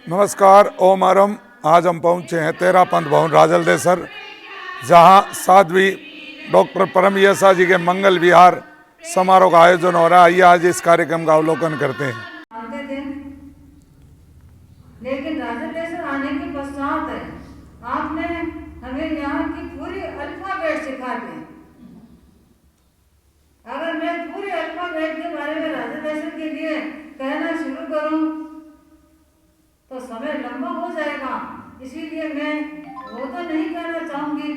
नमस्कार, ओम आरम। आज हम पहुंचे हैं तेरा पंथ भवन राजलदेसर, जहां साध्वी डॉक्टर परम यशा जी के मंगल विहार समारोह का आयोजन हो रहा है। आइए आज इस कार्यक्रम का अवलोकन करते हैं। लेकिन राजलदेसर आने के पश्चात आपने हमें यहाँ की पूरी अल्फाबेट सिखा दी। अगर मैं पूरे अल्फाबेट के बारे में राजलदेसर के लिए कहना शुरू करूं तो समय लंबा हो जाएगा, इसीलिए मैं वो तो नहीं कहना चाहूंगी।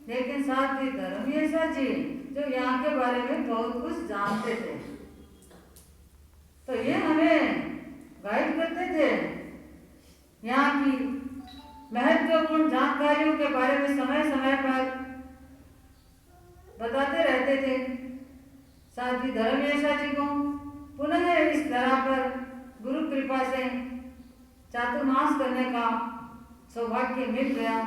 लेकिन साथ ही धर्म यशा जी जो यहाँ के बारे में बहुत कुछ जानते थे, तो ये हमें गाइड करते थे। यहाँ की महत्वपूर्ण जानकारियों के बारे में समय समय पर बताते रहते थे। साथ ही धर्म यशा जी को पुनः इस तरह पर गुरु कृपा से चातुर्मास करने का सौभाग्य मिल गया।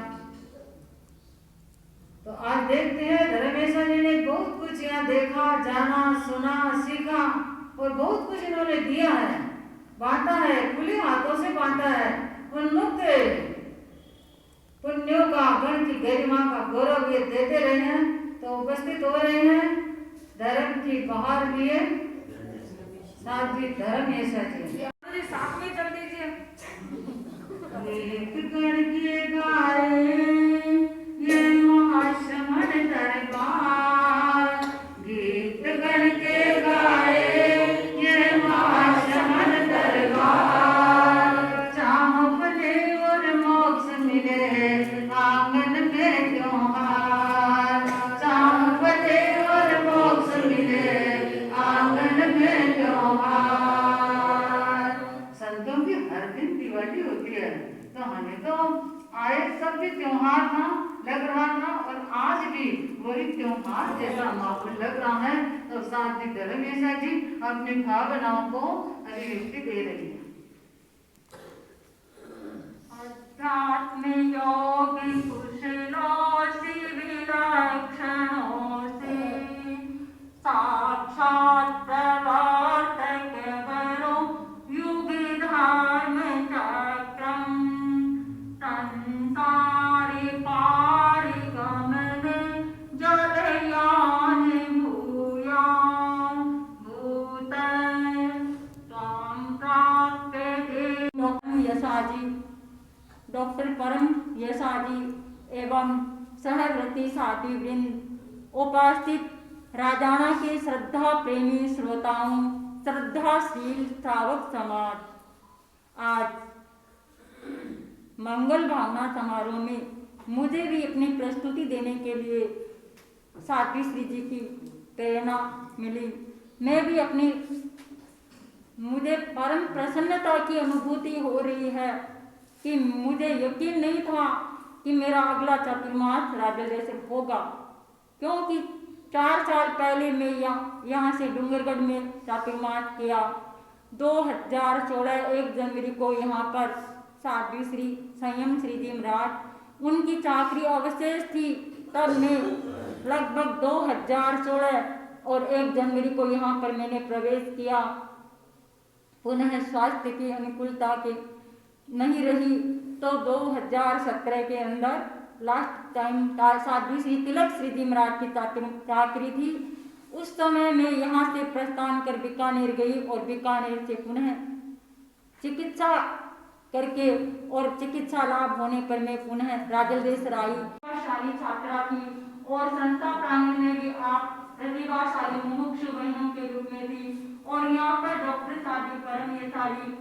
तो आज देखते हैं धर्म यशा जी ने बहुत कुछ यहाँ देखा, जाना, सुना, सीखा और बहुत कुछ इन्होंने दिया है, बांटा है, खुले हाथों से बांटा है। उन्मुक्त पुण्यों का, गण की गरिमा का गौरव ये देते रहे हैं। तो उपस्थित हो रहे हैं धर्म की बहार लिए साध्वी धर्म यशा जी। साथ में चल दीजिए। एक गण के गाए ये महाश्रमण दरबार, गीत गण के गाए ये महाश्रमण दरबार। चाह भले और मोक्ष मिले आंगन में त्योहार, चाह भले और मोक्ष मिले आंगन में त्योहार। संतों की हर दिन दिवाली होती है, तो हमें तो आए सब भी त्योहार था लग रहा था, और आज भी वही त्योहार जैसा माहौल लग रहा है। तो साथ ही धर्म यशा जी अपनी भावनाओं को अभिव्यक्ति दे रही है। अध्यात्म योग कुशलों से विलक्षणों से साक्षात प्रवर्तक करो युग धर्म चक्रम, संसारी पारि गमन जलयान भूयान भूत त्वां प्राप्यते। यशा जी, डॉक्टर परम यशा जी एवं सहव्रती साथी वृंद, उपस्थित राजाना के श्रद्धा प्रेमी श्रोताओं, श्रद्धाशील श्रावक समाज, आज मंगल भावना समारोह में मुझे भी अपनी प्रस्तुति देने के लिए साध्वी श्री जी की प्रेरणा मिली। मैं भी अपनी मुझे परम प्रसन्नता की अनुभूति हो रही है कि मुझे यकीन नहीं था कि मेरा अगला चातुर्मास राजलदेसर होगा, क्योंकि 4 साल पहले मैं यहाँ से डूंगरगढ़ में चातुर्मास किया। 2016 1 जनवरी को यहाँ पर साध्वी श्री संयम श्री जी महाराज उनकी चाकरी अवशेष थी, तब मैं लगभग 2016 और 1 जनवरी को यहाँ पर मैंने प्रवेश किया। पुनः स्वास्थ्य की अनुकूलता के नहीं रही तो 2017 के अंदर लास्ट टाइम साध्वी श्री तिलक श्री जी महाराज की चाकरी थी। उस समय मैं यहाँ से प्रस्थान कर बीकानेर गई और बीकानेर से पुनः चिकित्सा करके और चिकित्सा लाभ होने पर मैं पुनः राजलदेसर आई। प्रतिभाशाली छात्रा थी और संस्था प्रांगण में भी आप प्रतिभाशाली मुमुक्षु बहनों के रूप में थी। और यहाँ पर डॉक्टर साध्वी परम यशा जी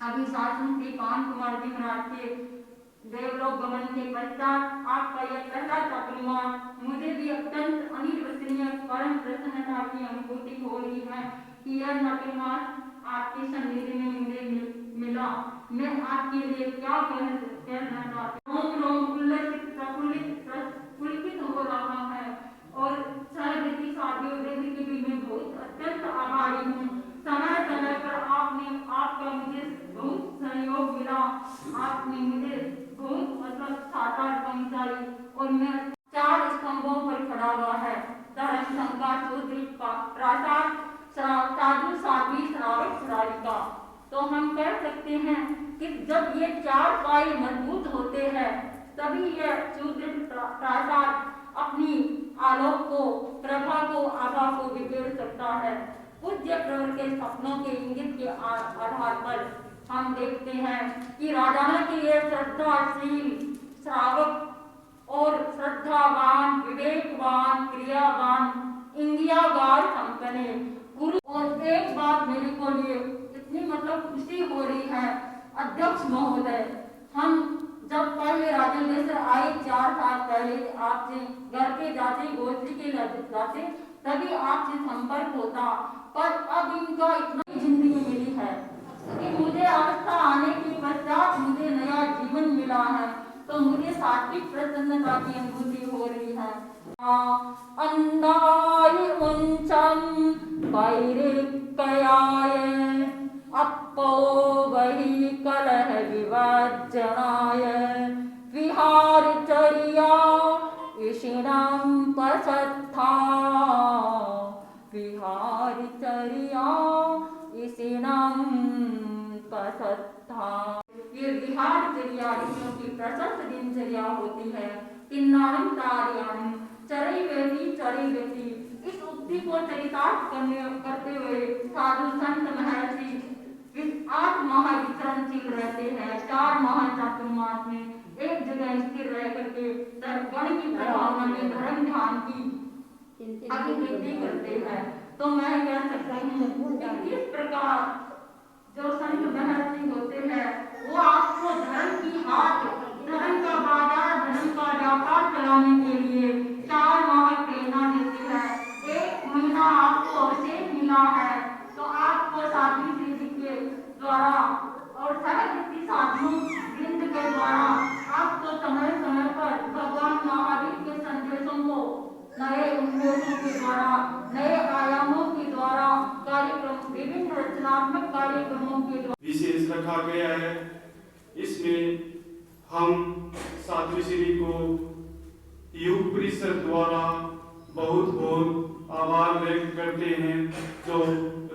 अभिशासन श्री कान कुमार जी महाराज के देवलोक गमन के पश्चात आपका यह पहला चातुर्मास मुझे भी अत्यंत अनिर्वचनीय परम प्रसन्नता की अनुभूति हो रही है कि यह चातुर्मास आपकी सन्निधि में मुझे मिला। मैं आपके लिए क्या कहना चाहती हूँ। रोम रोम उल्लसित प्रफुल्लित हो रहा है और सहवृत्ति साध्वी वृंद की भी मैं बहुत अत्यंत आभारी हूँ। समय समय पर आपका मुझे बहुत सहयोग मिला, आपने मुझे बहुत मतलब साकार पहुंचाई और मैं 4 स्तंभों पर खड़ा हुआ है। धर्म संघ का सुदृढ़ प्रासाद साधु साध्वी श्रावक श्राविका। तो हम कह सकते हैं कि जब ये चार पाए मजबूत होते हैं तभी यह सुदृढ़ प्रासाद अपनी आलोक को, प्रभा को, आभा को बिखेर सकता है। पूज्य प्रवर के सपनों के इंगित के आधार पर हम देखते हैं कि राजाओं के ये श्रद्धाशील श्रावक और श्रद्धावान, विवेकवान, क्रियावान, इंगियागार संपन्न गुरु। और एक बात मेरे को लिए इतनी खुशी हो रही है अध्यक्ष महोदय, हम जब पहले राजेंद्र आए 4 साल पहले आपसे घर के जाते, गोत्री के जाते, तभी आपसे संपर्क होता, पर अब इनका इतना जिंदगी मिली है कि मुझे अवस्था आने के पश्चात मुझे नया जीवन मिला है, तो मुझे सात्विक प्रसन्नता की अनुभूति हो रही है। अन्नाय उंचम पैरिकयाय अपो वही कलह विवाजनाय विहारचर्या इशिणं पसत्था विहारचर्या इशिणं पसत्था। ये विहारचर्या ऋषियों की प्रशस्त दिनचर्या होती है। किन्नारं कार्याणि चरैवेति चरैवेति, इस उक्ति को चरितार्थ करते हुए साधु संत महर्षि इस 8 माह विचरणशील रहते हैं। 4 माह चातुर्मास में एक जगह स्थिर रह करके गण की प्रभावना में धर्म ध्यान की अभिवृद्धि करते हैं। तो मैं कह सकती हूँ इस प्रकार जो संत महर्षि होते हैं वो आपको धर्म की हाट, धर्म का बाजार, धर्म का व्यापार चलाने के लिए 4 माह प्रेरणा देती है। 1 महीना आपको अवशेष मिला है तो आपको साधु श्री के द्वारा और सहृदय साधु वृंद के द्वारा आपको समय समय पर भगवान महावीर के संदेशों को नए उन्मोचों के द्वारा, नए आयामों के द्वारा कार्यक्रम, विभिन्न रचनात्मक कार्यक्रमों के द्वारा विशेष रखा गया है। इसमें हम साधु श्री को युग परिषद द्वारा बहुत बहुत आभार व्यक्त करते हैं, जो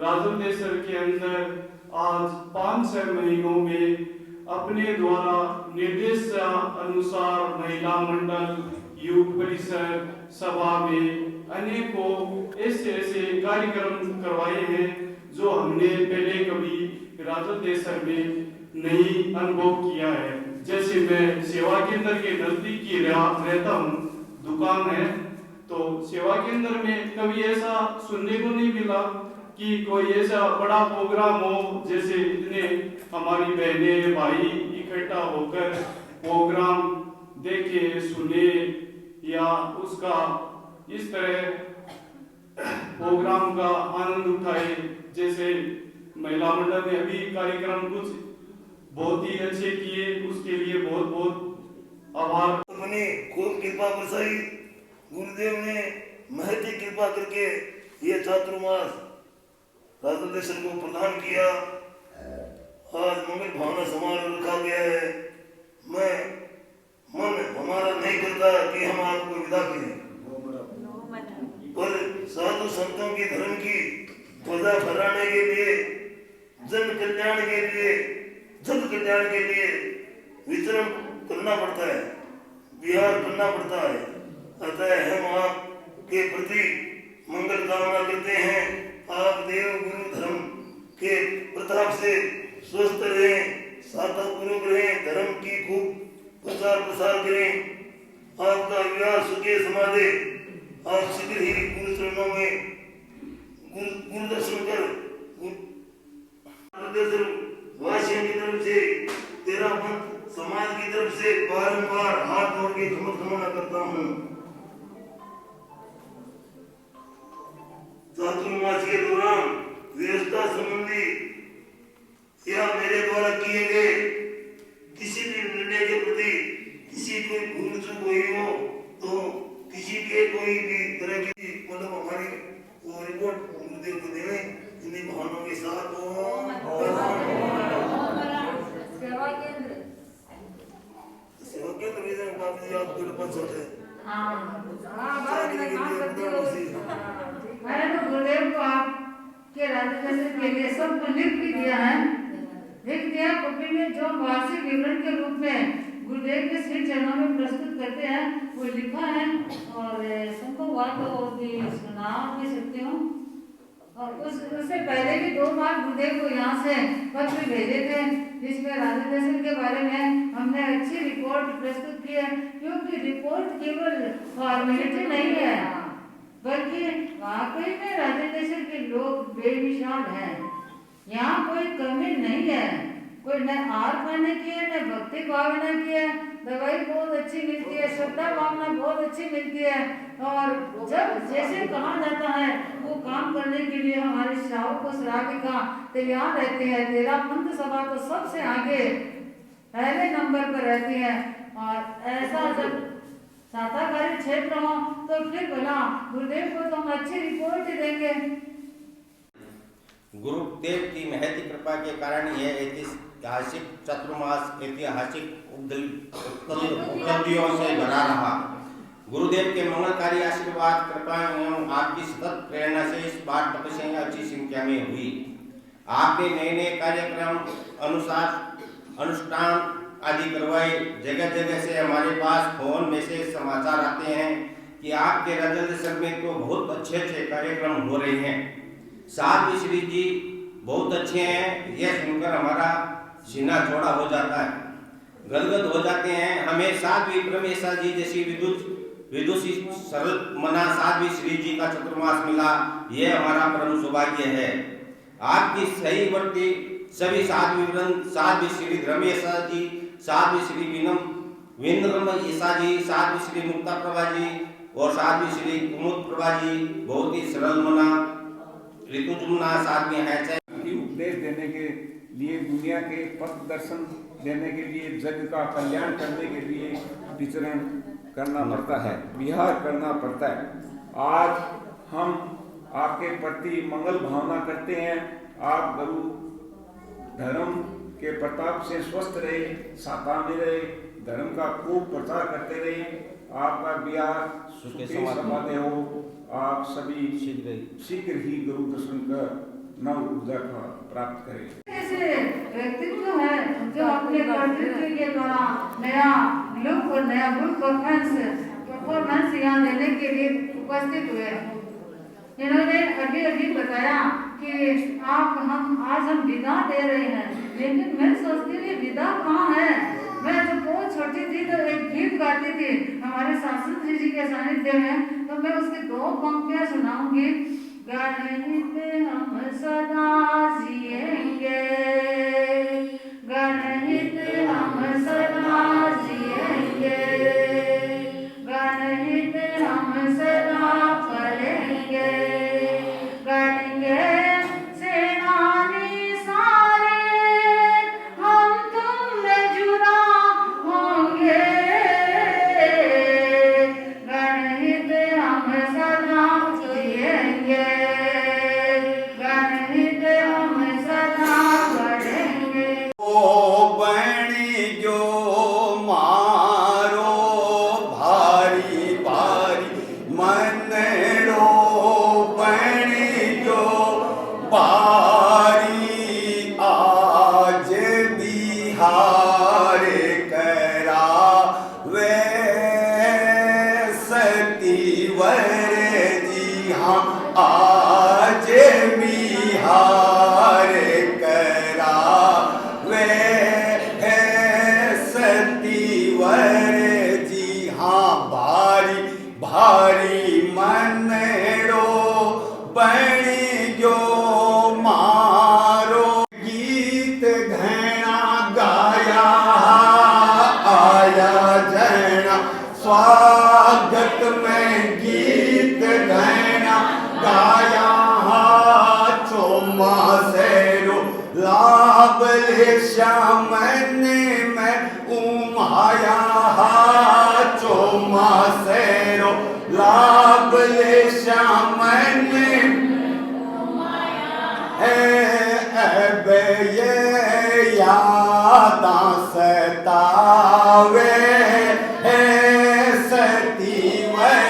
राजदेश्वर के अंदर आज 5-6 महीनों में अपने द्वारा निर्देश अनुसार महिला मंडल, युग परिषद सभा में अनेकों ऐसे कार्यक्रम करवाए हैं जो हमने पहले कभी राजदेश्वर में नहीं अनुभव किया है। जैसे मैं सेवा केंद्र के नजदीक ही रहता हूँ, दुकान है, तो सेवा केंद्र में कभी ऐसा सुनने को नहीं मिला कि कोई ऐसा बड़ा प्रोग्राम हो, जैसे इतने हमारी बहनें भाई इकट्ठा होकर प्रोग्राम देखे, सुने या उसका इस तरह प्रोग्राम का आनंद उठाए। जैसे महिला मंडल ने अभी कार्यक्रम कुछ बहुत ही अच्छे किए, उसके लिए बहुत बहुत आभार। उन्होंने खूब कृपा बरसाई, गुरुदेव ने महती कृपा करके ये चातुर्मास राजदेश्वर को प्रदान किया। आज मंगल भावना समारोह रखा गया है। मैं मन हमारा नहीं करता कि हम आपको विदा करें, पर साधु संतों की धर्म की ध्वजा फहराने के लिए, जन कल्याण के लिए, जन कल्याण के लिए विचरण करना पड़ता है, विहार करना पड़ता है। अतः हम आपके प्रति मंगल कामना करते हैं। आप देव गुरु धर्म के प्रताप से स्वस्थ रहें, साधनापूर्वक रहें, धर्म की खूब प्रचार प्रसार करें। आपका विवाह सुखे समाधे, आप शीघ्र ही गुरु चरणों में गुरु दर्शन कर वासियों की तरफ से, तेरा पंथ समाज की तरफ से बारंबार हाथ जोड़ के कामना करता हूँ। चातुर्मास के दौरान व्यवस्था संबंधी या मेरे द्वारा किए गए किसी भी निर्णय के प्रति किसी कोई भूल चूक हुई हो तो किसी के कोई भी तरह की हमारी वो रिपोर्ट गुरुदेव को देवे। इन्हीं भावनाओं के साथ सेवा केंद्र विजय बाबू आपको पास होते हैं। मैंने तो गुरुदेव को आपके राजदेश्वर के लिए सब कुछ लिख भी दिया है, लिख दिया में जो वार्षिक विवरण के रूप में गुरुदेव के श्री चरणों में प्रस्तुत करते हैं वो लिखा है, और संभव हुआ तो भी सुना भी सकती हूँ। और उससे पहले भी 2 बार गुरुदेव को यहाँ से पत्र भेजे थे, जिसमें राजा दर्शन के बारे में हमने अच्छी रिपोर्ट प्रस्तुत की है, क्योंकि रिपोर्ट केवल फॉर्मेलिटी नहीं है, बल्कि वाकई में राजा दर्शन के लोग बेमिसाल हैं। यहाँ कोई कमी नहीं है, कोई न आर पाने की है, न भक्ति भावना की है, दवाई बहुत अच्छी मिलती है, श्रद्धा भावना बहुत अच्छी मिलती है, और जब जैसे कहा जाता है वो काम करने के लिए हमारे श्रावक को श्राविका तैयार रहते हैं। तेरा पंथ सभा तो सबसे आगे पहले नंबर पर रहती है, और ऐसा जब साताकारी क्षेत्र हो तो फिर भला गुरुदेव को तो हम अच्छी रिपोर्ट ही देंगे। गुरुदेव की महती कृपा के कारण यह ऐतिहासिक चतुर्मास ऐतिहासिक उपलब्धियों से भरा रहा। गुरुदेव के मंगलकारी आशीर्वाद कृपा एवं आपकी सतत प्रेरणा से इस बार तपस्या अच्छी संख्या में हुई। आपने नए नए कार्यक्रम अनुष्ठान आदि करवाए। जगह जगह से हमारे पास फोन मैसेज समाचार आते हैं कि आपके राजा दर्शन में तो बहुत अच्छे अच्छे कार्यक्रम हो रहे हैं। साध्वी श्री जी बहुत अच्छे हैं, यह सुनकर हमारा सीना चौड़ा हो जाता है, गदगद हो जाते हैं। हमें साध्वी परमेशा जी जैसी विदुषी सरल मना साध्वी श्री जी का चतुर्मास मिला, यह हमारा परम सौभाग्य है। आपकी सही वर्ती सभी साध्वी श्री रमेशा जी, साध्वी श्री विनम्र ईसा जी, साध्वी श्री मुक्ता प्रभा जी और साध्वी श्री कुमुद प्रभा जी बहुत ही सरल मना ऋतुजुम्ना साध्वी है। उपदेश देने के लिए, दुनिया के पथ दर्शन देने के लिए, जग का कल्याण करने के लिए विचरण करना पड़ता है, विहार करना पड़ता है। आज हम आपके प्रति मंगल भावना करते हैं। आप गुरु धर्म के प्रताप से स्वस्थ रहे, साता में रहे, धर्म का खूब प्रचार करते रहे। आपका विहार सुखी समाधि हो। आप सभी शीघ्र ही गुरु दर्शन का नव ऊर्जा का प्राप्त करें। ऐसे व्यक्तित्व है जो अपने कर्तृत्व के द्वारा नया लुक और नया परफॉर्मेंस यहाँ देने के लिए उपस्थित हुए। इन्होंने अभी अभी बताया कि आज हम विदा दे रहे हैं, लेकिन मैं सोचती हूँ विदा कहाँ है। मैं जब बहुत छोटी थी तो एक गीत गाती थी हमारे शासन जी के सानिध्य में, तो मैं उसकी 2 पंक्तियां सुनाऊंगी। गणहित हम सदा जिएंगे, गणहित हम सदा जिएंगे, गणहित हम सदा करेंगे, गणेंगे सेनानी सारे हम तुम में जुड़ा होंगे, गणहित हम सदा जिएंगे, गणहित हम सदा बढ़ेंगे। ओ बणी जो मारो भारी भारी मनड़ो, बणी जो बारी आज बिहार करा वे सतीवर जी। हाँ आज बिहार करा वे सतीवर जी। हाँ भारी भारी मनड़ो, बणी जो मारो। गीत घना गाया आया जना, स्वागत में गीत घना गाया। चौमासेरो लाभ ले श्यामन में उमाया। चौमासेरो लाभ ले श्यामन अब ये यादां सतावे सतीवर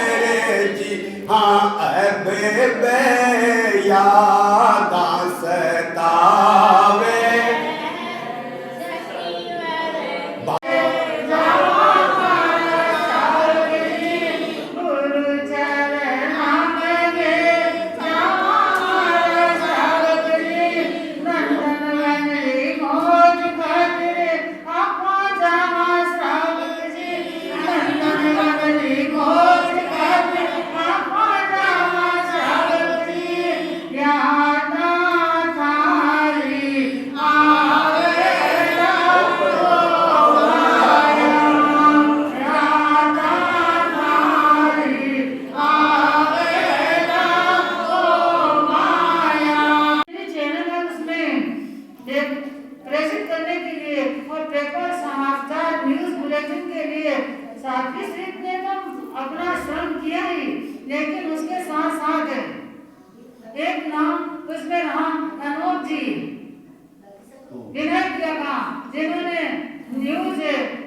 जी। हाँ अब यादां सतावे लिए और पेपर समाचार न्यूज बुलेटिन के लिए साध्वी श्री ने तो अपना श्रम किया ही, लेकिन उसके साथ साथ एक नाम उसमें रहा अनूप जी, विनय किया काम, जिन्होंने न्यूज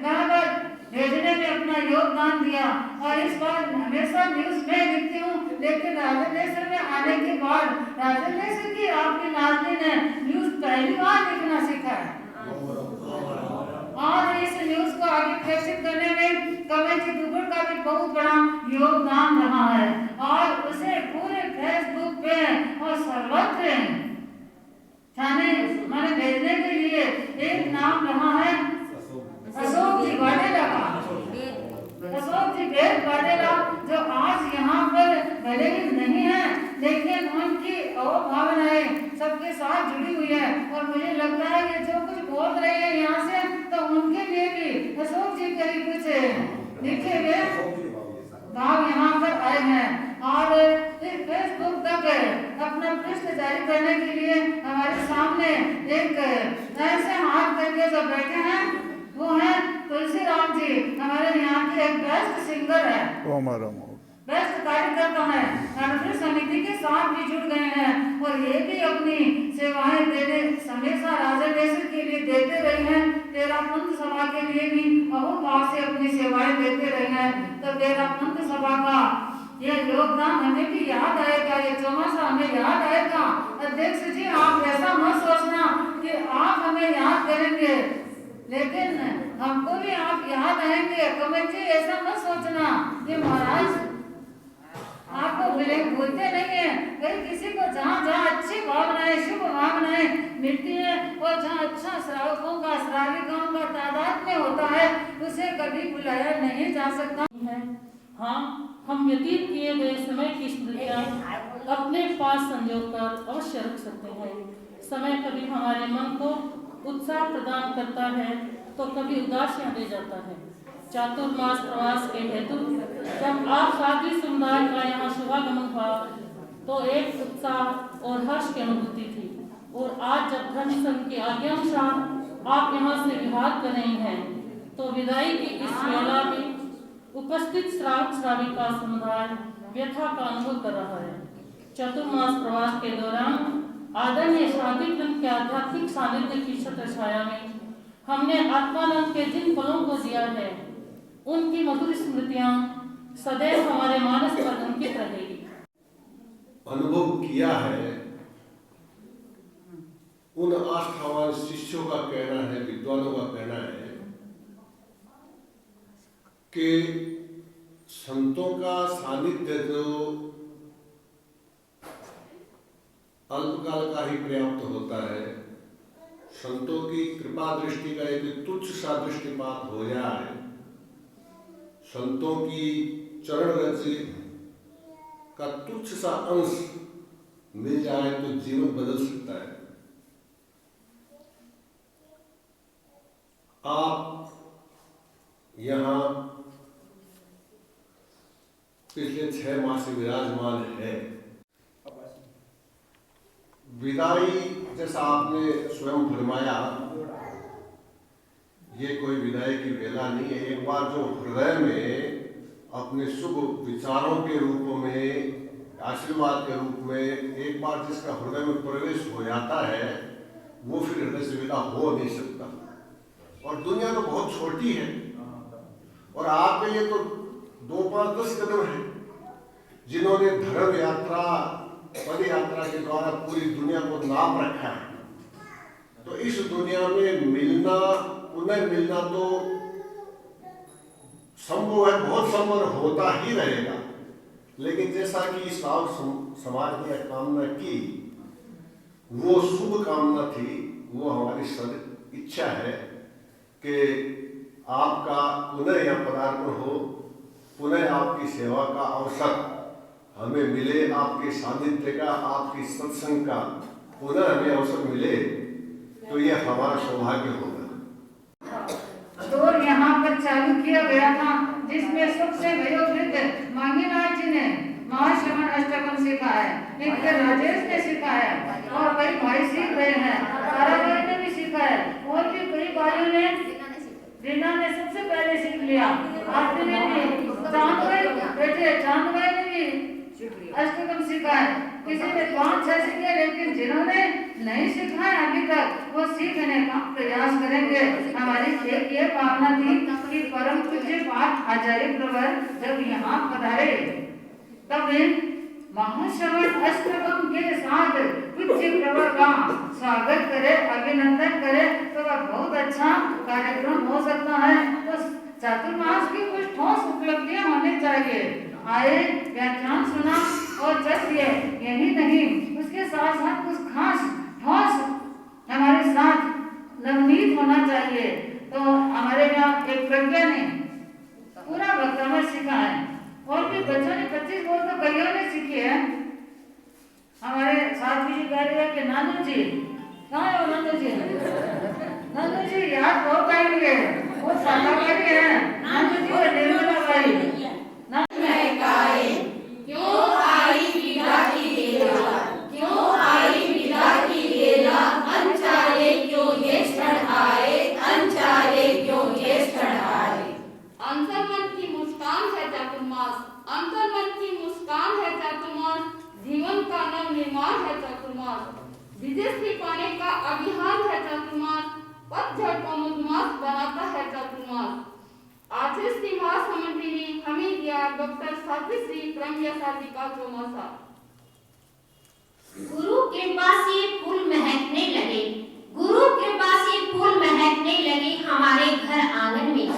बराबर भेजने में अपना योगदान दिया। और इस बार हमेशा न्यूज में लिखती हूँ, लेकिन राजलेश्वर में आने के बाद राजलेश्वर की आपकी नाजनी ने न्यूज पहली बार लिखना सीखा है और इस न्यूज को आगे प्रेषित करने में कमल जी दुबड़ का भी बहुत बड़ा योगदान रहा है और उसे पूरे फेसबुक पे और सर्वत्र थाने माने भेजने के लिए एक नाम रहा है अशोक जी वाडेला का। अशोक जी बेद वाडेला जो आज यहाँ पर भले ही नहीं है, लेकिन उनकी भावनाएं सबके साथ जुड़ी हुई है और मुझे लगता है कि जो कुछ बोल रहे हैं यहाँ से, तो उनके लिए भी अशोक जी के लिए कुछ लिखे हुए भाव यहाँ पर आए हैं और फेसबुक तक अपना पृष्ठ जारी करने के लिए हमारे सामने एक ऐसे हाथ करके जो बैठे हैं वो है तुलसी राम जी, हमारे यहाँ के एक बेस्ट सिंगर है, बेस्ट कार्यकर्ता है, नवरात्रि समिति के साथ भी जुड़ गए हैं और ये भी अपनी सेवाएं देने हमेशा राजलेश्वर के लिए देते रहे हैं। तेरा पंथ सभा के लिए भी बहुत भाव से अपनी सेवाएं देते रहे हैं। तो तेरा पंथ सभा का यह योगदान हमें भी याद आएगा, ये चौमासा हमें याद आएगा। अध्यक्ष जी आप ऐसा मत सोचना कि आप हमें याद करेंगे, लेकिन हमको भी आप याद आएंगे। कमल जी ऐसा मत सोचना कि महाराज आपको भूलते नहीं है। कहीं किसी को जहाँ जहाँ अच्छी भावनाएं शुभ भावनाएं मिलती है और जहाँ अच्छा श्रावकों का श्राविकाओं का तादाद में होता है, उसे कभी भुलाया नहीं जा सकता है। हाँ, हम व्यतीत किए गए समय की स्मृतियाँ अपने पास संजोकर अवश्य रख सकते हैं। समय कभी हमारे मन को उत्साह प्रदान करता है तो कभी उदासियाँ दे जाता है। चातुर्मास प्रवास के हेतु जब आप साध्वी समुदाय का यहाँ शुभागमन हुआ तो एक उत्साह और हर्ष की अनुभूति थी, और आज जब धर्म संघ की आज्ञानुसार आप यहाँ से विहार कर रहे हैं तो विदाई की इस मेला में उपस्थित श्रावक श्राविका समुदाय व्यथा का अनुभव कर रहा है। चतुर्मास प्रवास के दौरान आदरणीय शादी ग्रंथ के आध्यात्मिक सानिध्य की छत्र छाया में हमने आत्मानंद के जिन पलों को जिया है, उनकी मधुर स्मृतियां सदैव हमारे मानस पर अंकित रहेगी। अनुभव किया है, उन आस्थावान शिष्यों का कहना है, विद्वानों का कहना है कि संतों का सानिध्य तो अल्पकाल का ही पर्याप्त होता है। संतों की कृपा दृष्टि का एक तुच्छ सा दृष्टिपात हो जाए, संतों की चरण रज का तुच्छ सा अंश मिल जाए तो जीवन बदल सकता है। आप यहाँ पिछले 6 माह से विराजमान है। विदाई जैसा आपने स्वयं फरमाया, ये कोई विदाई की वेला नहीं है। एक बार जो हृदय में अपने शुभ विचारों के रूप में, आशीर्वाद के रूप में एक बार जिसका हृदय में प्रवेश हो जाता है, वो फिर हृदय से विदा हो नहीं सकता। और दुनिया तो बहुत छोटी है और आपके लिए तो 2, 5, 10 कदम है। जिन्होंने धर्म यात्रा, पद यात्रा के द्वारा पूरी दुनिया को नाप रखा है, तो इस दुनिया में मिलना, पुनः मिलना तो संभव है, बहुत संभव होता ही रहेगा। लेकिन जैसा कि श्रावक समाज ने कामना की, वो शुभ कामना थी, वो हमारी सद इच्छा है कि आपका पुनः यह पदार्पण हो, पुनः आपकी सेवा का अवसर हमें मिले, आपके सानिध्य का, आपकी सत्संग का पुनः हमें अवसर मिले, तो यह हमारा सौभाग्य होगा। दौर यहाँ पर चालू किया गया था, जिसमें सबसे वयोवृद्ध मांगीलाल जी ने महाश्रवण अष्टकम सीखा है, एक राजेश ने सीखा है और कई भाई सीख रहे हैं, ताराबाई ने भी सीखा है और भी कई भाई रीना ने सबसे पहले सीख लिया, आरती ने भी, चांदबाई बेटे चांदबाई ने भी अष्टकम सीखा है। किसी ने 5-6 सीखे, लेकिन जिन्होंने नहीं सीखा है अभी तक वो सीखने का प्रयास करेंगे। हमारी एक ये भावना थी कि परम पूज्य पाठ आचार्य प्रवर जब यहाँ पधारे तब महाश्रवण अष्टकम के साथ पूज्य प्रवर का स्वागत करे, अभिनंदन करे तो वह बहुत अच्छा कार्यक्रम हो सकता है। तो चातुर्मास की कुछ ठोस उपलब्धियां होनी चाहिए। आए, व्याख्यान सुना और चल दिए, यही नहीं, उसके साथ साथ कुछ खास ठोस हमारे साथ नवनीत होना चाहिए। तो हमारे यहाँ एक प्रज्ञा ने पूरा वक्तव्य सीखा है और भी बच्चों ने 25 बोल तो कईयों ने सीखे हैं। हमारे साथी जी कह रहे हैं कि नानू जी कहाँ है? नानू जी, नानू जी याद बहुत आएंगे, वो शाकाहारी है नानू जी और निर्मला भाई। क्यों आई विदा की बेला, क्यों आई विदा की बेला, अनचाहे क्यों ये क्षण आए, अनचाहे क्यों ये क्षण आए। अंतर्मन की मुस्कान है चातुर्मास, अंतर्मन की मुस्कान है चातुर्मास, जीवन का नव निर्माण है चातुर्मास, विजय पाने का अभियान है चातुर्मास, पतझड़ को मधुमास बनाता है चातुर्मास। आशीष की महासमंत्री ने हमें दिया डॉक्टर साध्वी श्री प्रम्य साधिका चौमासा। गुरु कृपा से फूल महकने लगे, गुरु कृपा से फूल महकने लगे हमारे घर आंगन में,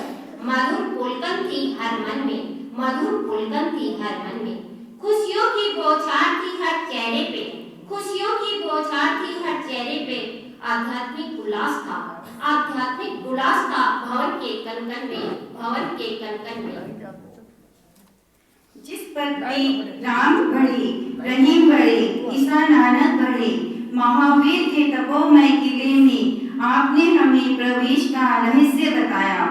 मधुर पुलकन थी हर मन में, मधुर पुलकन थी हर मन में, खुशियों की बौछार थी हर चेहरे पे, खुशियों की बौछार थी हर चेहरे पे, आध्यात्मिक उल्लास था, आध्यात्मिक उल्लास था भवन के कनकन में, भवन के कनकन में। जिस पर राम बढ़े, रहीम बढ़े, ईसा नानक बढ़े, महावीर के तपोमय किले में आपने हमें प्रवेश का रहस्य बताया।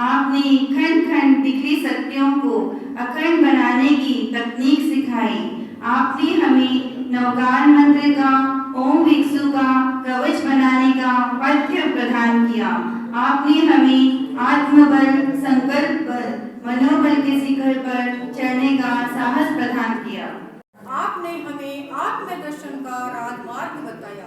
आपने खंड खंड बिखरी शक्तियों को अखंड बनाने की तकनीक सिखाई। आपने हमें नवगान मंत्र का, ओम भिक्षु का कवच बनाने का पथ्य प्रदान किया। आपने हमें आत्मबल, संकल्प बल, मनोबल के शिखर पर चढ़ने का साहस प्रदान किया। आपने हमें आत्मदर्शन का राजमार्ग बताया।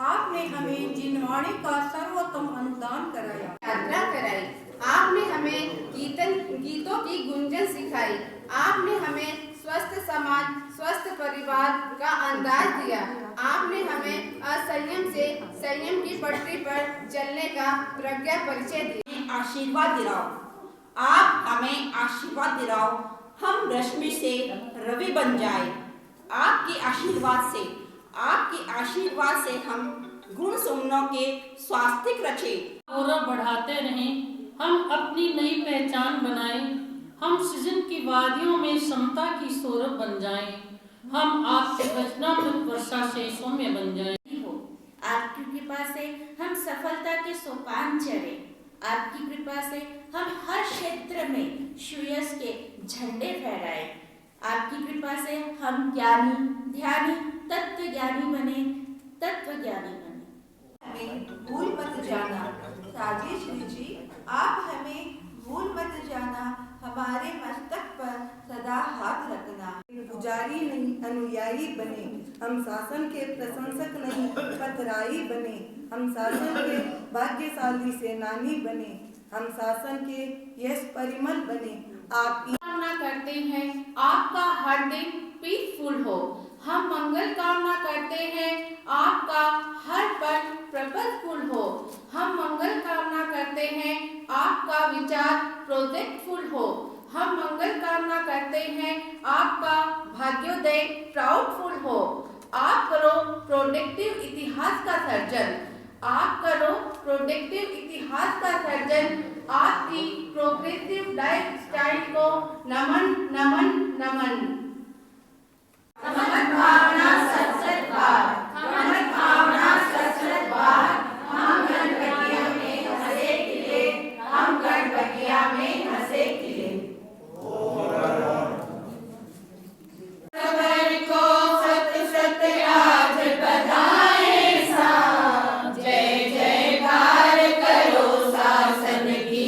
आपने हमें जिनवाणी का सर्वोत्तम अनुदान कराया, यात्रा कराई। आपने हमें गीतों की गुंजन सिखाई। आपने हमें स्वस्थ समाज, स्वस्थ परिवार का अंदाज दिया। आपने हमें असंयम से संयम की पटरी पर चलने का प्रज्ञा परिचय दिया। आशीर्वाद दिलाओ, आप हमें आशीर्वाद दिलाओ, हम रश्मि से रवि बन जाए। आपके आशीर्वाद से, आपके आशीर्वाद से हम गुण सुमनों के स्वास्तिक रचे। गौरव बढ़ाते रहें, हम अपनी नई पहचान बनाएं, हम सृजन की वादियों में समता की सौरभ बन जाएं, हम आपके वचनामृत वर्षा से सौम्य बन जाएं। आपकी कृपा से हम सफलता के सोपान चढ़े। आपकी कृपा से हम हर क्षेत्र में श्रेयस के झंडे फहराए। आपकी कृपा से हम ज्ञानी, ध्यानी, तत्व ज्ञानी बने, तत्व ज्ञानी बने। हमें भूल मत जाना राजेश जी, आप हमें भूल मत जाना, हमारे मस्तक पर सदा हाथ रखना। पुजारी नहीं अनुयायी बने, हम शासन के प्रशंसक नहीं पतराई बने, हम शासन के भाग्यशाली सेनानी बने, हम शासन के यश परिमल बने। आप कामना करते हैं आपका हर दिन पीसफुल हो, हम मंगल कामना करते हैं आपका हर पल प्रपदफुल हो, हम मंगल कामना करते हैं आपका विचार प्रोजेक्टफुल हो, हम मंगल कामना करते हैं आपका भाग्योदय प्राउडफुल हो। आप करो प्रोडक्टिव इतिहास का सर्जन, आप करो प्रोडक्टिव इतिहास का सर्जन, आपकी प्रोग्रेसिव लाइफ स्टाइल को नमन नमन नमन। हमर भावना सच बात, हमर भावना सच बात, हम गणपतिया में हंसे खिले, हम गणपतिया में हंसे खिले। खबर को सत सत आज बधाए सा, जय जयकार करो शासन की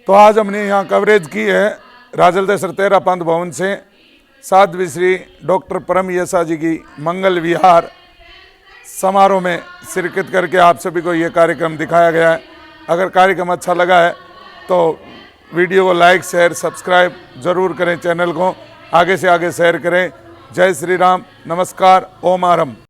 तो आज हमने यहाँ कवरेज की है राजलदेसर तेरा पंथ भवन से साध्वी श्री डॉक्टर परम यसा जी की मंगल विहार समारोह में शिरकत करके आप सभी को ये कार्यक्रम दिखाया गया है। अगर कार्यक्रम अच्छा लगा है तो वीडियो को लाइक शेयर सब्सक्राइब जरूर करें, चैनल को आगे से आगे शेयर करें। जय श्री राम, नमस्कार, ओम आरम।